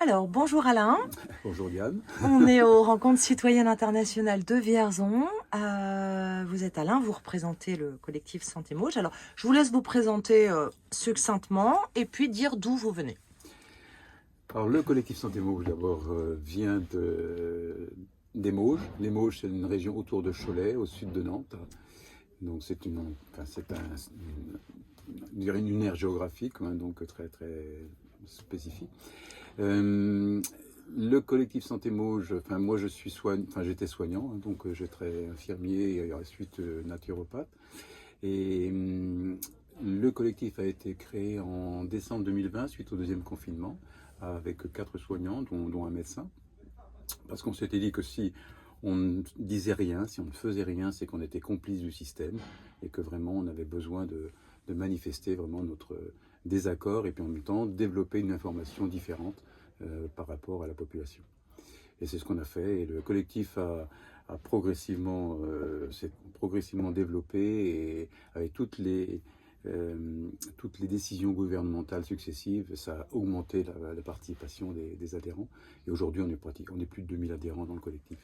Alors, bonjour Alain. Bonjour Yann. On est aux rencontres citoyennes internationales de Vierzon. Vous êtes Alain, vous représentez le collectif Santé Mauges. Alors, je vous laisse vous présenter succinctement et puis dire d'où vous venez. Alors le collectif Santé Mauges d'abord vient des Mauges. Les Mauges, c'est une région autour de Cholet, au sud de Nantes. Donc une aire géographique, hein, donc très très spécifique. Le collectif Santé Mauges, moi j'étais soignant, hein, donc j'étais infirmier et ensuite naturopathe. Et le collectif a été créé en décembre 2020 suite au deuxième confinement avec 4 soignants dont un médecin. Parce qu'on s'était dit que si on ne disait rien, si on ne faisait rien, c'est qu'on était complice du système et que vraiment on avait besoin de manifester vraiment notre désaccord et puis en même temps développer une information différente par rapport à la population. Et c'est ce qu'on a fait et le collectif a s'est progressivement développé et avec toutes les décisions gouvernementales successives, ça a augmenté la participation des adhérents. Et aujourd'hui, on est plus de 2000 adhérents dans le collectif.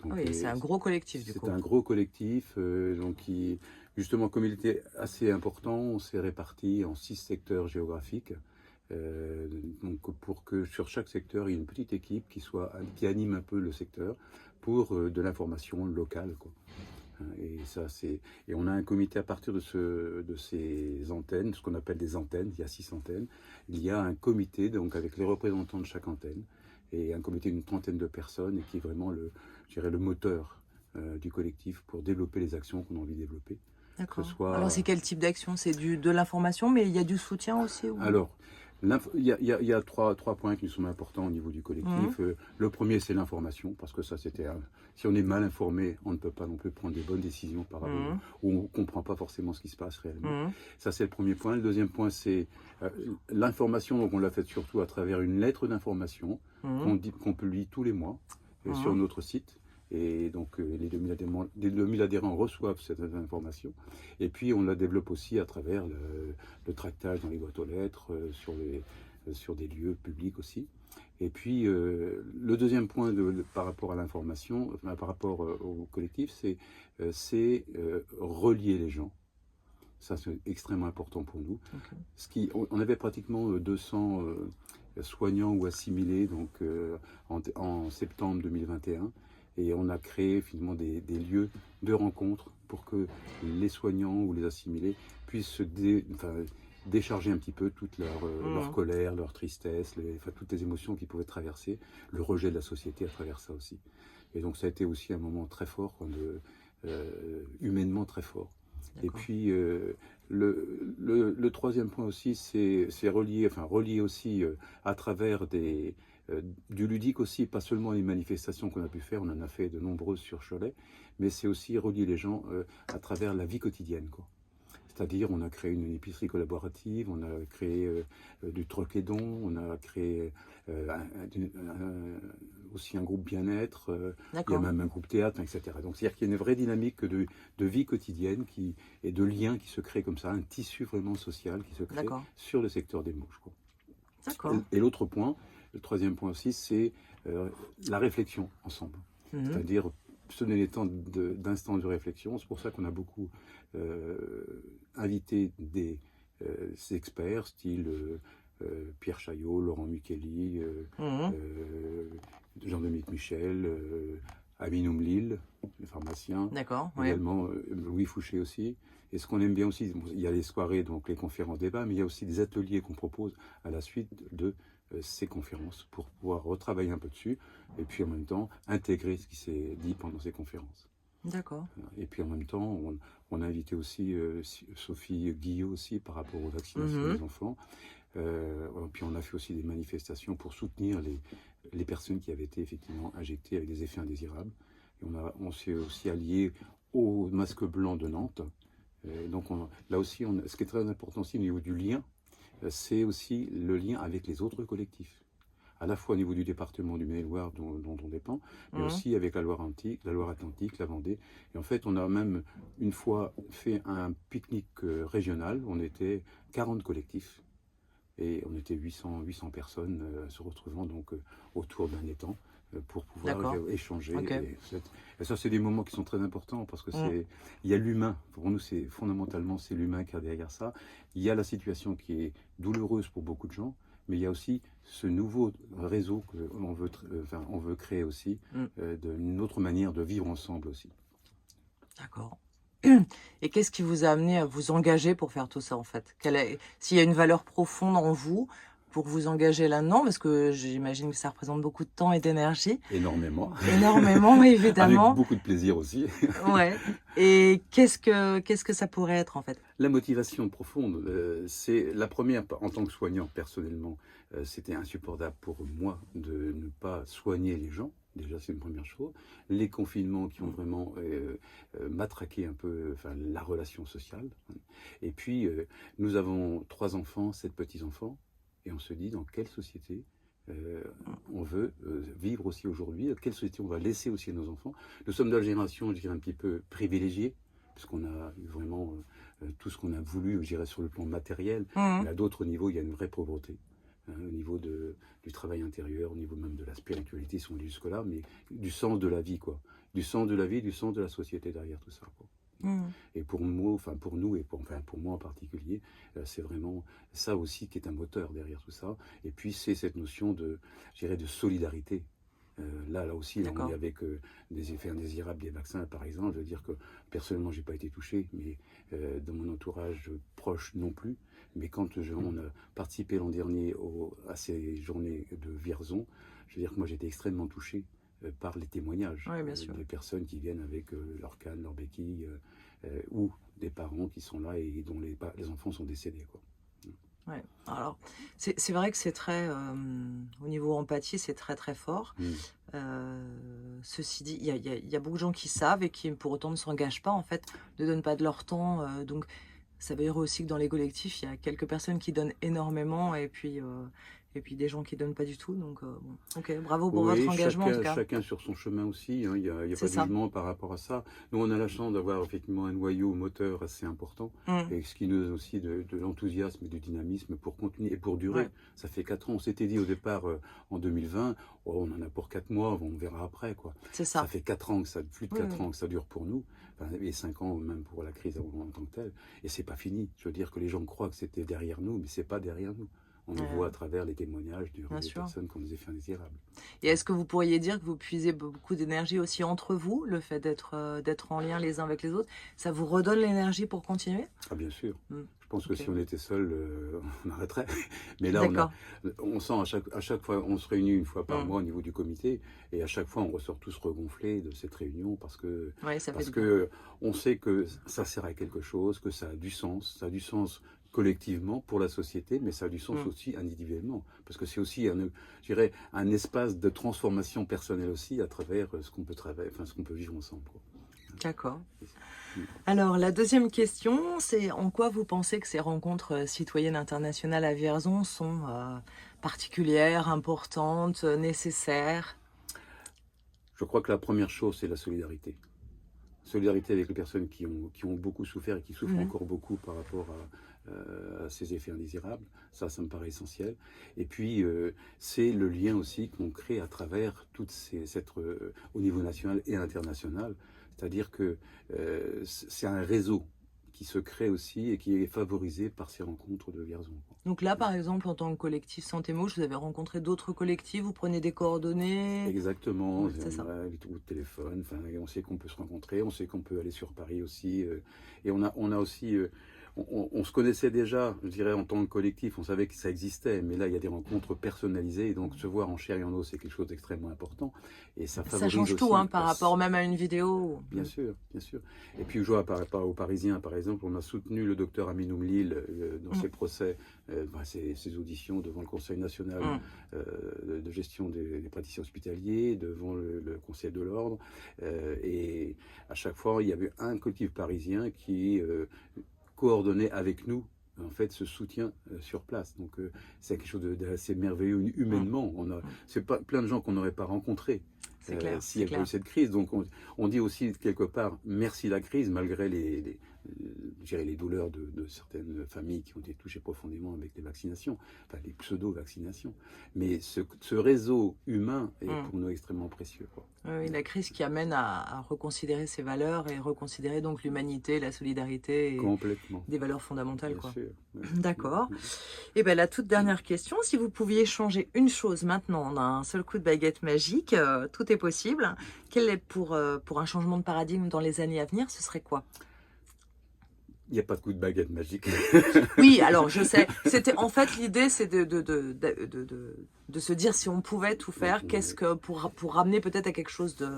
Donc, Oui, c'est un gros collectif du coup. c'est un gros collectif, justement, comme il était assez important, on s'est réparti en 6 secteurs géographiques. Donc pour que sur chaque secteur, il y ait une petite équipe qui anime un peu le secteur pour de l'information locale, quoi. Et on a un comité à partir de ces antennes, ce qu'on appelle des antennes. Il y a 6 antennes. Il y a un comité donc avec les représentants de chaque antenne et un comité d'une trentaine de personnes et qui est vraiment le moteur du collectif pour développer les actions qu'on a envie de développer. D'accord. Soit... Alors, c'est quel type d'action? C'est de l'information, mais il y a du soutien aussi ou... Alors, il y a trois points qui sont importants au niveau du collectif. Le premier, c'est l'information, parce que ça, si on est mal informé, on ne peut pas non plus prendre des bonnes décisions par rapport où on ne comprend pas forcément ce qui se passe réellement. Ça, c'est le premier point. Le deuxième point, c'est l'information. Donc, on l'a fait surtout à travers une lettre d'information qu'on publie tous les mois sur notre site. Et donc les 2000 adhérents reçoivent cette information. Et puis on la développe aussi à travers le tractage dans les boîtes aux lettres, sur des lieux publics aussi. Et puis le deuxième point par rapport à l'information, par rapport au collectif, c'est relier les gens. Ça, c'est extrêmement important pour nous. Okay. On avait pratiquement 200 soignants ou assimilés donc, en septembre 2021. Et on a créé finalement des lieux de rencontre pour que les soignants ou les assimilés puissent décharger un petit peu toute leur colère, leur tristesse, toutes les émotions qu'ils pouvaient traverser, le rejet de la société à travers ça aussi. Et donc ça a été aussi un moment très fort, humainement très fort. Et puis le troisième point aussi, c'est relier aussi à travers du ludique aussi, pas seulement les manifestations qu'on a pu faire, on en a fait de nombreuses sur Cholet, mais c'est aussi relier les gens à travers la vie quotidienne, quoi. C'est-à-dire, on a créé une épicerie collaborative, on a créé du troc et don, on a créé aussi un groupe bien-être, il y a même un groupe théâtre, etc. Donc, c'est-à-dire qu'il y a une vraie dynamique de vie quotidienne et de liens qui se créent comme ça, un tissu vraiment social qui se crée sur le secteur des Mauges, quoi. Et l'autre point, le troisième point aussi, c'est la réflexion ensemble. C'est-à-dire se donner les temps d'instants de réflexion. C'est pour ça qu'on a beaucoup invité des experts, style Pierre Chaillot, Laurent Micheli, Jean-Dominique Michel, Aminoum Lille, le pharmacien. Également Louis Fouché aussi. Et ce qu'on aime bien aussi, il y a les soirées, donc les conférences débats, mais il y a aussi des ateliers qu'on propose à la suite de ces conférences pour pouvoir retravailler un peu dessus et puis en même temps intégrer ce qui s'est dit pendant ces conférences. D'accord. Et puis en même temps, on a invité aussi Sophie Guillot aussi par rapport aux vaccinations des enfants. Puis on a fait aussi des manifestations pour soutenir les personnes qui avaient été effectivement injectées avec des effets indésirables. Et on s'est aussi allié au Masque Blanc de Nantes. Donc là aussi, ce qui est très important aussi au niveau du lien, c'est aussi le lien avec les autres collectifs, à la fois au niveau du département du Maine-et-Loire dont on dépend, mais aussi avec la Loire-Atlantique, la Vendée. Et en fait, on a même une fois fait un pique-nique régional, on était 40 collectifs, Et on était 800 personnes se retrouvant donc autour d'un étang pour pouvoir échanger. Okay. Et ça, c'est des moments qui sont très importants parce que il y a l'humain. Pour nous, c'est fondamentalement, c'est l'humain qui est derrière ça. Il y a la situation qui est douloureuse pour beaucoup de gens, mais il y a aussi ce nouveau réseau qu'on veut, on veut créer aussi, d'une autre manière de vivre ensemble aussi. D'accord. Et qu'est-ce qui vous a amené à vous engager pour faire tout ça, en fait? S'il y a une valeur profonde en vous pour vous engager là-dedans, parce que j'imagine que ça représente beaucoup de temps et d'énergie. Énormément. Énormément, évidemment. Avec beaucoup de plaisir aussi. Ouais. Et qu'est-ce que ça pourrait être, en fait? La motivation profonde, c'est la première, en tant que soignant, personnellement, c'était insupportable pour moi de ne pas soigner les gens. Déjà, c'est une première chose. Les confinements qui ont vraiment matraqué un peu la relation sociale. Et puis, nous avons 3 enfants, 7 petits-enfants. Et on se dit dans quelle société on veut vivre aussi aujourd'hui, quelle société on va laisser aussi à nos enfants. Nous sommes de la génération, je dirais, un petit peu privilégiée, puisqu'on a eu vraiment tout ce qu'on a voulu, je dirais, sur le plan matériel. Mais à d'autres niveaux, il y a une vraie pauvreté. Au niveau du travail intérieur, au niveau même de la spiritualité, si on dit jusque-là, mais du sens de la vie, quoi. Du sens de la vie, du sens de la société derrière tout ça, quoi. Et pour moi, pour nous et pour moi en particulier, c'est vraiment ça aussi qui est un moteur derrière tout ça. Et puis c'est cette notion de, je dirais, de solidarité. Là aussi, on est avec des effets indésirables des vaccins, par exemple. Je veux dire que personnellement, j'ai pas été touché, mais dans mon entourage proche non plus. Mais quand on a participé l'an dernier à ces journées de Vierzon, je veux dire que moi j'étais extrêmement touché par les témoignages des personnes qui viennent avec leur canne, leur béquille, ou des parents qui sont là et dont les enfants sont décédés, quoi. Ouais. Alors, c'est vrai que c'est très, au niveau empathie, c'est très très fort. Ceci dit, il y a beaucoup de gens qui savent et qui pour autant ne s'engagent pas, en fait, ne donnent pas de leur temps. Donc, ça veut dire aussi que dans les collectifs, il y a quelques personnes qui donnent énormément et puis des gens qui donnent pas du tout. Donc, bon. Ok, bravo pour votre engagement, en tout cas. Chacun sur son chemin aussi. Il n'y a pas de jugement par rapport à ça. Nous, on a la chance d'avoir effectivement un noyau moteur assez important, et ce qui nous donne aussi de l'enthousiasme et du dynamisme pour continuer et pour durer. Ça fait 4 ans. On s'était dit au départ, en 2020, on en a pour 4 mois, on verra après, quoi. C'est ça. Ça fait 4 ans, plus de 4 ans que ça dure pour nous, et 5 ans même pour la crise en tant que telle. Et c'est pas fini. Je veux dire que les gens croient que c'était derrière nous, mais c'est pas derrière nous. On le voit à travers les témoignages des personnes qui ont des effets indésirables. Et est-ce que vous pourriez dire que vous puisez beaucoup d'énergie aussi entre vous, le fait d'être en lien les uns avec les autres, ça vous redonne l'énergie pour continuer? Ah bien sûr. Je pense que si on était seul, on arrêterait. Mais là, on sent à chaque fois, on se réunit une fois par mois au niveau du comité, et à chaque fois, on ressort tous regonflés de cette réunion parce que on sait que ça sert à quelque chose, que ça a du sens collectivement pour la société, mais ça a du sens aussi individuellement, parce que c'est aussi un espace de transformation personnelle aussi à travers ce qu'on peut ce qu'on peut vivre ensemble, quoi. D'accord. Alors, la deuxième question, c'est en quoi vous pensez que ces rencontres citoyennes internationales à Vierzon sont particulières, importantes, nécessaires? Je crois que la première chose, c'est la solidarité. Solidarité avec les personnes qui ont beaucoup souffert et qui souffrent encore beaucoup par rapport à ces effets indésirables. Ça me paraît essentiel. Et puis, c'est le lien aussi qu'on crée à travers au niveau national et international. C'est-à-dire que c'est un réseau qui se crée aussi et qui est favorisé par ces rencontres de Vierzon. Donc là, par exemple, en tant que collectif Santé Mouche, vous avez rencontré d'autres collectifs, vous prenez des coordonnées? Exactement, c'est ça. Les coups de téléphone, on sait qu'on peut se rencontrer, on sait qu'on peut aller sur Paris aussi. Et on a aussi... on se connaissait déjà, je dirais, en tant que collectif, on savait que ça existait, mais là, il y a des rencontres personnalisées, et donc se voir en chair et en os, c'est quelque chose d'extrêmement important. Et ça change tout, par rapport même à une vidéo. Bien sûr, bien sûr. Et puis, je vois par rapport aux Parisiens, par exemple, on a soutenu le docteur Aminou Mlil dans ses procès, ses auditions devant le Conseil national de gestion des praticiens hospitaliers, devant le Conseil de l'Ordre. Et à chaque fois, il y avait un collectif parisien qui coordonner avec nous en fait ce soutien sur place. Donc c'est quelque chose d'assez merveilleux humainement. C'est pas plein de gens qu'on n'aurait pas rencontrés c'est clair. s'il n'y a pas eu cette crise. Donc on dit aussi quelque part merci la crise, malgré je dirais les douleurs de certaines familles qui ont été touchées profondément avec les vaccinations, enfin les pseudo-vaccinations. Mais ce réseau humain est pour nous extrêmement précieux, quoi. Oui, la crise qui amène à reconsidérer ses valeurs et reconsidérer donc l'humanité, la solidarité et Complètement. des valeurs fondamentales. Bien sûr. D'accord. Et bien la toute dernière question, si vous pouviez changer une chose maintenant d'un seul coup de baguette magique, tout est possible. Quel est pour un changement de paradigme dans les années à venir, ce serait quoi? Il n'y a pas de coup de baguette magique. Oui, alors je sais. C'était en fait l'idée, c'est de se dire si on pouvait tout faire, qu'est-ce que pour ramener peut-être à quelque chose de.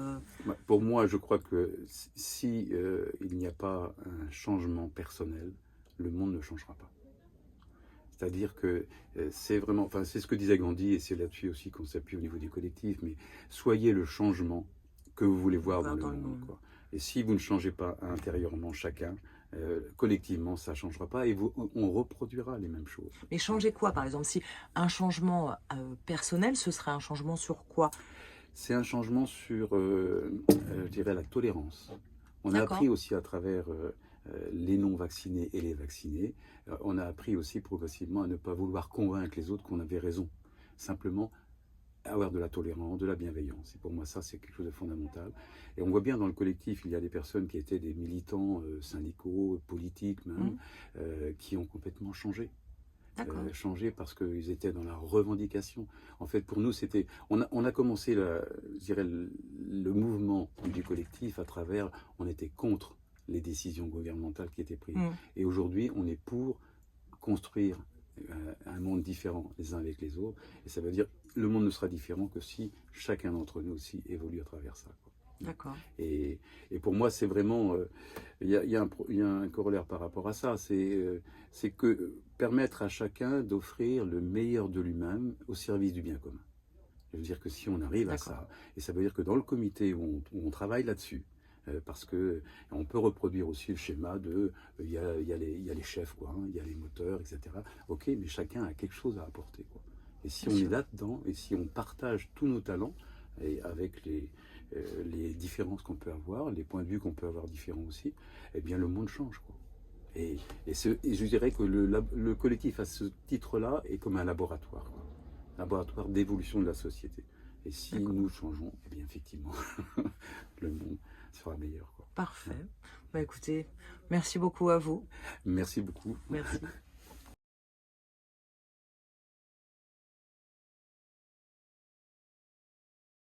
Pour moi, je crois que si il n'y a pas un changement personnel, le monde ne changera pas. C'est-à-dire que c'est vraiment, enfin c'est ce que disait Gandhi et c'est là-dessus aussi qu'on s'appuie au niveau du collectif. Mais soyez le changement que vous voulez voir dans le monde, quoi. Et si vous ne changez pas intérieurement chacun, collectivement, ça ne changera pas et on reproduira les mêmes choses. Mais changer quoi, par exemple? Si un changement personnel, ce serait un changement sur quoi? C'est un changement sur, je dirais, la tolérance. On a appris aussi à travers les non-vaccinés et les vaccinés, on a appris aussi progressivement à ne pas vouloir convaincre les autres qu'on avait raison. Simplement, avoir de la tolérance, de la bienveillance. Et pour moi, ça, c'est quelque chose de fondamental. Et on voit bien dans le collectif, il y a des personnes qui étaient des militants syndicaux, politiques même, qui ont complètement changé. Changé parce qu'ils étaient dans la revendication. En fait, pour nous, c'était... On a commencé, je dirais, le mouvement du collectif à travers... On était contre les décisions gouvernementales qui étaient prises. Et aujourd'hui, on est pour construire un monde différent les uns avec les autres. Et ça veut dire le monde ne sera différent que si chacun d'entre nous aussi évolue à travers ça, quoi. D'accord. Et pour moi, c'est vraiment... Il y a un corollaire par rapport à ça. C'est que permettre à chacun d'offrir le meilleur de lui-même au service du bien commun. Je veux dire que si on arrive à ça, et ça veut dire que dans le comité où on travaille là-dessus, parce que on peut reproduire aussi le schéma de il y a les chefs, quoi, hein, il y a les moteurs, etc. Ok, mais chacun a quelque chose à apporter, quoi. Et si on est là-dedans, et si on partage tous nos talents, et avec les différences qu'on peut avoir, les points de vue qu'on peut avoir différents aussi, eh bien le monde change, quoi. Et je dirais que le collectif à ce titre-là est comme un laboratoire, quoi. Laboratoire d'évolution de la société. Et si nous changeons, eh bien effectivement, le monde sera meilleur, quoi. Parfait. Bah, écoutez, merci beaucoup à vous. Merci beaucoup. Merci.